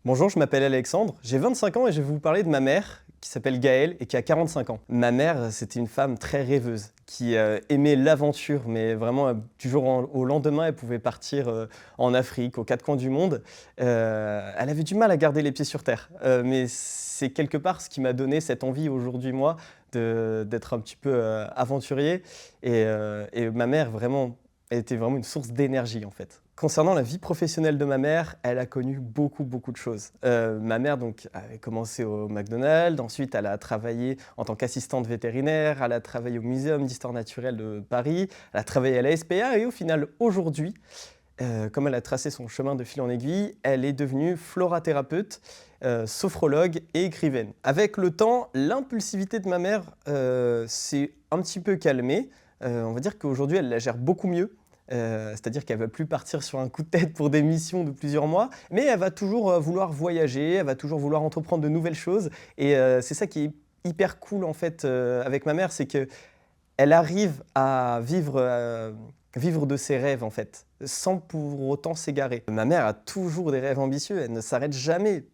Bonjour, je m'appelle Alexandre, j'ai 25 ans et je vais vous parler de ma mère qui s'appelle Gaëlle et qui a 45 ans. Ma mère, c'était une femme très rêveuse qui aimait l'aventure, mais vraiment du jour au lendemain, elle pouvait partir en Afrique, aux quatre coins du monde. Elle avait du mal à garder les pieds sur terre, mais c'est quelque part ce qui m'a donné cette envie aujourd'hui, moi, d'être un petit peu aventurier. Et ma mère, vraiment, elle était vraiment une source d'énergie, en fait. Concernant la vie professionnelle de ma mère, elle a connu beaucoup de choses. Ma mère donc, avait commencé au McDonald's, ensuite elle a travaillé en tant qu'assistante vétérinaire, elle a travaillé au Muséum d'Histoire Naturelle de Paris, elle a travaillé à la SPA et au final, aujourd'hui, comme elle a tracé son chemin de fil en aiguille, elle est devenue florathérapeute, sophrologue et écrivaine. Avec le temps, l'impulsivité de ma mère s'est un petit peu calmée. On va dire qu'aujourd'hui, elle la gère beaucoup mieux. C'est-à-dire qu'elle ne va plus partir sur un coup de tête pour des missions de plusieurs mois, mais elle va toujours vouloir voyager, elle va toujours vouloir entreprendre de nouvelles choses. Et c'est ça qui est hyper cool en fait avec ma mère, c'est qu'elle arrive à vivre de ses rêves en fait, sans pour autant s'égarer. Ma mère a toujours des rêves ambitieux, elle ne s'arrête jamais.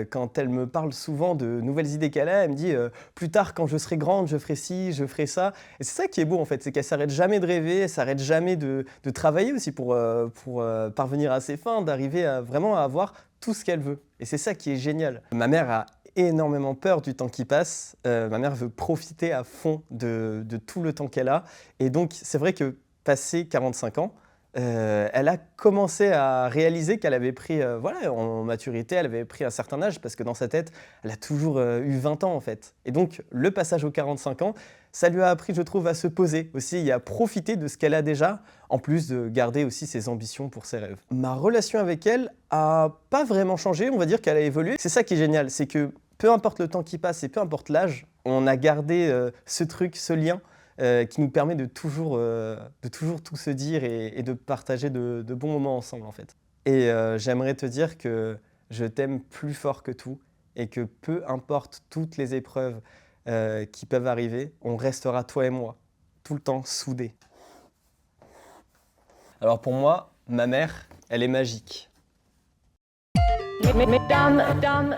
Quand elle me parle souvent de nouvelles idées qu'elle a, elle me dit plus tard quand je serai grande, je ferai ci, je ferai ça. Et c'est ça qui est beau en fait, c'est qu'elle s'arrête jamais de rêver, elle s'arrête jamais de travailler aussi pour parvenir à ses fins, d'arriver vraiment à avoir tout ce qu'elle veut. Et c'est ça qui est génial. Ma mère a énormément peur du temps qui passe. Ma mère veut profiter à fond de tout le temps qu'elle a. Et donc, c'est vrai que passé 45 ans, elle a commencé à réaliser qu'elle avait pris, voilà, en maturité, elle avait pris un certain âge parce que dans sa tête, elle a toujours eu 20 ans en fait. Et donc, le passage aux 45 ans, ça lui a appris, je trouve, à se poser aussi et à profiter de ce qu'elle a déjà, en plus de garder aussi ses ambitions pour ses rêves. Ma relation avec elle a pas vraiment changé, on va dire qu'elle a évolué. C'est ça qui est génial, c'est que peu importe le temps qui passe et peu importe l'âge, on a gardé ce truc, ce lien qui nous permet de toujours tout se dire et de partager de bons moments ensemble en fait. Et j'aimerais te dire que je t'aime plus fort que tout et que peu importe toutes les épreuves qui peuvent arriver, on restera toi et moi, tout le temps soudés. Alors pour moi, ma mère, elle est magique. Mesdames,